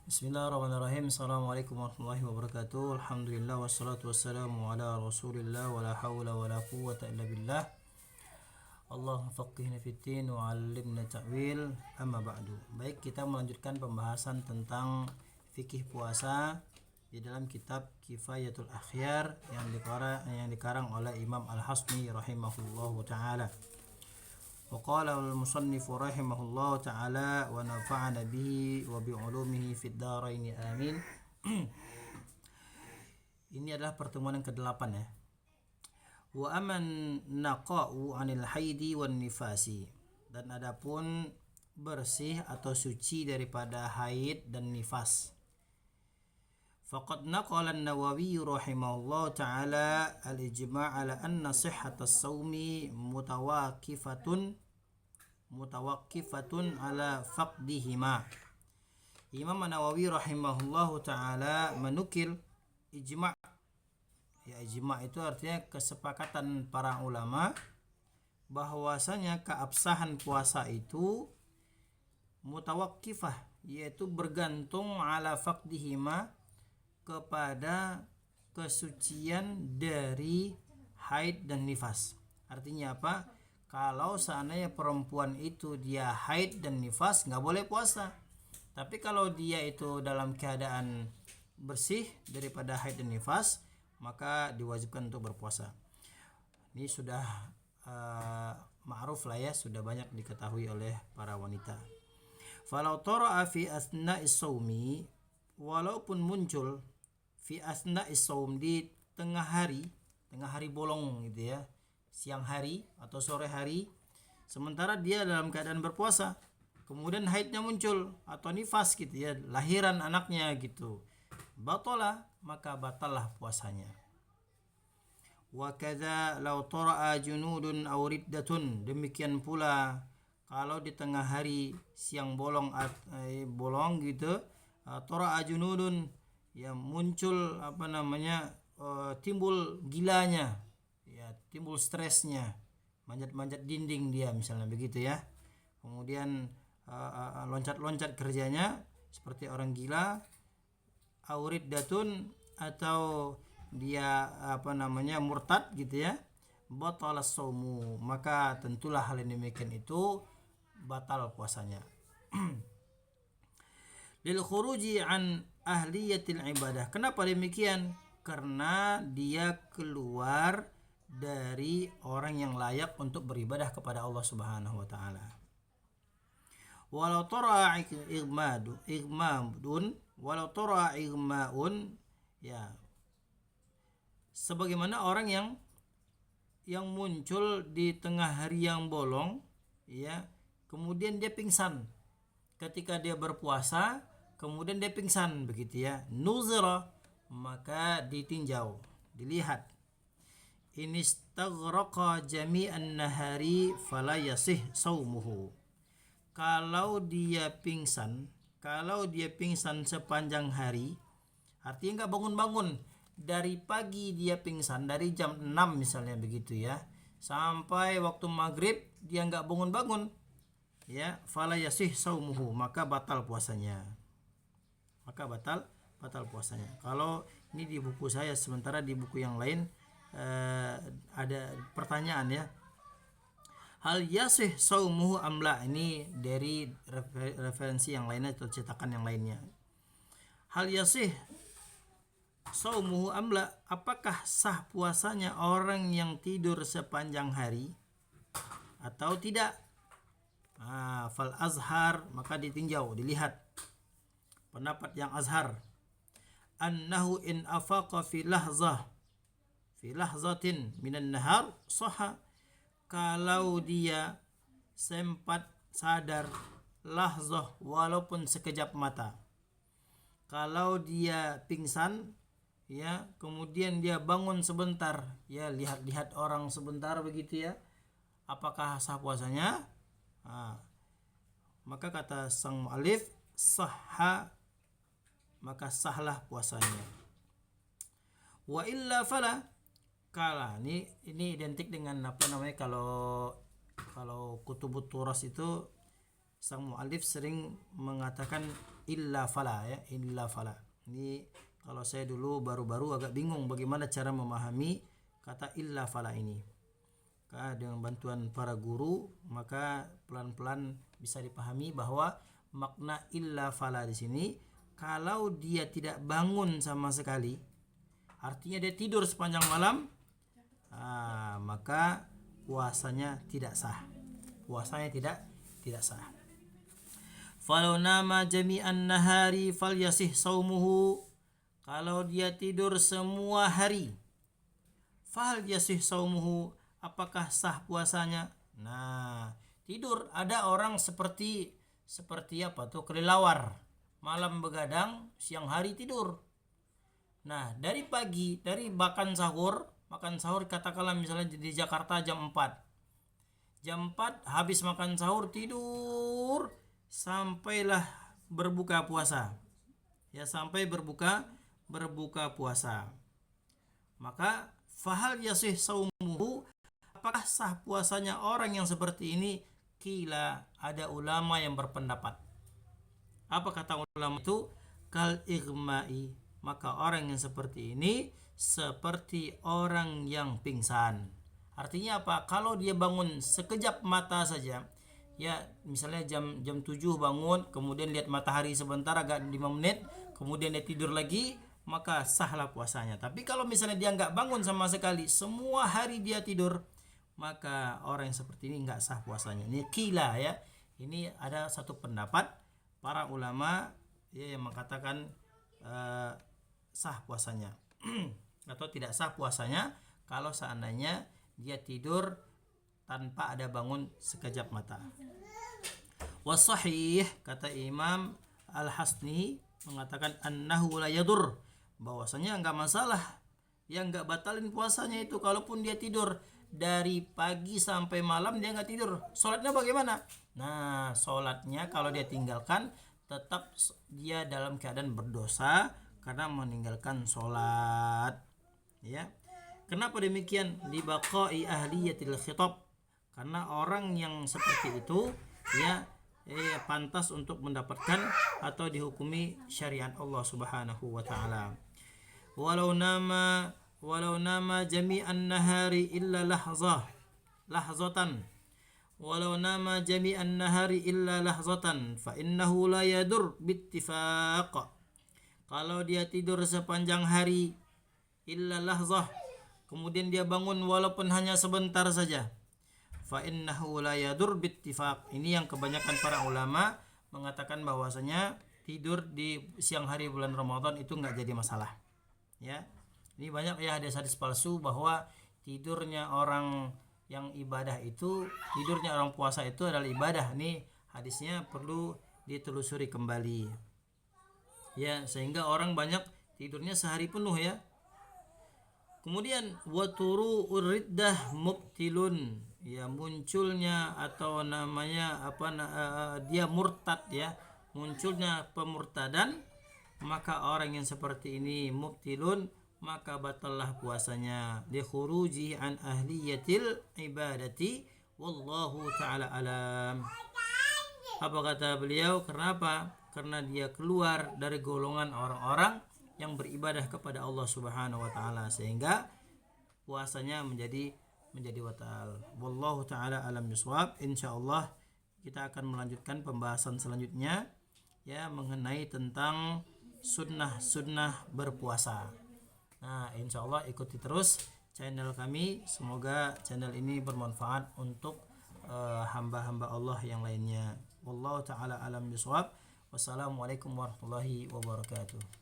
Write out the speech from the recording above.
Bismillahirrahmanirrahim. Assalamualaikum warahmatullahi wabarakatuh. Alhamdulillah wassalatu wassalamu ala rasulillah wa la hawla wa la quwwata illa billah. Allahumma faqihna fiddin wa 'allimna ta'wil. Amma ba'du. Baik, kita melanjutkan pembahasan tentang fikih puasa di dalam kitab Kifayatul Akhyar yang dikarang oleh Imam Al-Hasmi rahimahullahu taala. وقال المصنف رحمه الله تعالى ونفعنا به وبعلومه في الدارين آمين. Ini adalah pertemuan yang ke-8 ya. Wa aman naqa'u 'anil haidi wan nifasi. Dan adapun bersih atau suci daripada haid dan nifas. Faqad naqala an-Nawawi rahimahullah ta'ala al-ijma' ala anna sihhatas shaumi mutawakkifatun ala faqdihima. Imam Nawawi rahimahullahu taala menukil ijma'. Ya, ijma' itu artinya kesepakatan para ulama bahwasanya keabsahan puasa itu mutawakkifah, yaitu bergantung ala faqdihima, kepada kesucian dari haid dan nifas. Artinya apa? Kalau seandainya perempuan itu dia haid dan nifas, nggak boleh puasa. Tapi kalau dia itu dalam keadaan bersih daripada haid dan nifas, maka diwajibkan untuk berpuasa. Ini sudah ma'ruf lah ya, sudah banyak diketahui oleh para wanita. Falau tara'a fi asna'is shaumi, walaupun muncul fi asna'is shaum, di tengah hari bolong gitu ya, siang hari atau sore hari, sementara dia dalam keadaan berpuasa, kemudian haidnya muncul atau nifas gitu ya, lahiran anaknya gitu, batalah, maka batallah puasanya. Wa kadza law tara'a junudun aw riddatun, demikian pula kalau di tengah hari siang bolong gitu, tara'a junudun, ya muncul timbul gilanya, ya timbul stresnya, manjat-manjat dinding dia misalnya begitu ya, kemudian loncat-loncat kerjanya seperti orang gila, aurid datun, atau dia murtad gitu ya, batalas saumu, maka tentulah hal yang demikian itu batal puasanya. Lil khuruji an ahliyatil ibadah. Kenapa demikian? Karena dia keluar dari orang yang layak untuk beribadah kepada Allah Subhanahu wa taala. Walau tara igmaun, ya, sebagaimana orang yang muncul di tengah hari yang bolong, ya, kemudian dia pingsan ketika dia berpuasa, kemudian dia pingsan begitu ya, nuzra, maka ditinjau, dilihat. Inistaghraqa jami'an nahari fala yasih saumuhu. Kalau dia pingsan sepanjang hari, artinya nggak bangun-bangun, dari pagi dia pingsan, dari jam 6 misalnya begitu ya, sampai waktu maghrib dia nggak bangun-bangun, ya, fala yasih saumuhu, maka batal puasanya. Kalau ini di buku saya, sementara di buku yang lain ada pertanyaan ya, hal yasih saumuhu amla, ini dari referensi yang lainnya atau cetakan yang lainnya. Hal yasih saumuhu amla, apakah sah puasanya orang yang tidur sepanjang hari atau tidak? Fal azhar, maka ditinjau, dilihat pendapat yang azhar, annahu in afaqa fi lahzatin minan nahar sahha. Kalau dia sempat sadar, lahzah, walaupun sekejap mata, kalau dia pingsan ya, kemudian dia bangun sebentar ya, lihat-lihat orang sebentar begitu ya, apakah sah puasanya? Maka kata sang mu'allif, sahha, maka sahlah puasanya. Wa illa fala, ini identik dengan kalau kutubut turas itu sang muallif sering mengatakan illa fala ya, illa fala. Ini kalau saya dulu baru-baru agak bingung bagaimana cara memahami kata illa fala ini. Dengan bantuan para guru maka pelan-pelan bisa dipahami bahwa makna illa fala di sini kalau dia tidak bangun sama sekali, artinya dia tidur sepanjang malam, maka puasanya tidak sah. Puasanya tidak sah. Falau nama jami'an nahari falyasih saumuhu. Kalau dia tidur semua hari, falyasih saumuhu, apakah sah puasanya? Nah, tidur, ada orang seperti apa tuh, kelelawar, malam begadang, siang hari tidur. Nah, dari pagi, dari makan sahur katakanlah misalnya di Jakarta jam 4. Jam 4 habis makan sahur tidur sampailah berbuka puasa. Ya, sampai berbuka puasa. Maka fahal yasih saumuhu, apakah sah puasanya orang yang seperti ini? Kila, ada ulama yang berpendapat. Apa kata ulama itu? Kal igma'i, maka orang yang seperti ini seperti orang yang pingsan. Artinya apa? Kalau dia bangun sekejap mata saja, ya misalnya jam 7 bangun, kemudian lihat matahari sebentar agak 5 menit, kemudian dia tidur lagi, maka sahlah puasanya. Tapi kalau misalnya dia nggak bangun sama sekali, semua hari dia tidur, maka orang yang seperti ini nggak sah puasanya. Ini kila ya. Ini ada satu pendapat para ulama ya, yang mengatakan sah puasanya atau tidak sah puasanya kalau seandainya dia tidur tanpa ada bangun sekejap mata. Wasahih, kata Imam Al-Hasni mengatakan annahu la yadur, bahwasanya enggak masalah, yang enggak batalin puasanya itu kalaupun dia tidur dari pagi sampai malam dia enggak tidur. Salatnya bagaimana? Nah, salatnya kalau dia tinggalkan tetap dia dalam keadaan berdosa karena meninggalkan salat. Ya. Kenapa demikian? Libaqai ahliyatil khitab, karena orang yang seperti itu ya pantas untuk mendapatkan atau dihukumi syariat Allah Subhanahu wa taala. Walau nama jami'an nahari illa lahzatan. Walau nama jami'an nahari illa lahzatan fa innahu la yadur bittifaq. Kalau dia tidur sepanjang hari illa lahzah, kemudian dia bangun walaupun hanya sebentar saja, fa innahu la yadur bittifaq. Ini yang kebanyakan para ulama mengatakan bahwasanya tidur di siang hari bulan Ramadan itu enggak jadi masalah. Ya. Ini banyak ya hadis-hadis palsu bahwa tidurnya orang yang ibadah itu, tidurnya orang puasa itu adalah ibadah. Nih hadisnya perlu ditelusuri kembali. Ya, sehingga orang banyak tidurnya sehari penuh ya. Kemudian waturu uriddah mubtilun, ya munculnya atau namanya dia murtad ya, munculnya pemurtadan, maka orang yang seperti ini mubtilun, maka batallah puasanya, li khuruji an ahliyatil ibadati wallahu taala alam. Apa kata beliau? Kenapa? Karena dia keluar dari golongan orang-orang yang beribadah kepada Allah Subhanahu wa taala, sehingga puasanya menjadi batal. Wallahu taala alam bisawab. Insyaallah kita akan melanjutkan pembahasan selanjutnya ya mengenai tentang sunnah berpuasa. Nah, insyaallah ikuti terus channel kami. Semoga channel ini bermanfaat untuk hamba-hamba Allah yang lainnya. Wallahu taala alam bisawab. Wassalamualaikum warahmatullahi wabarakatuh.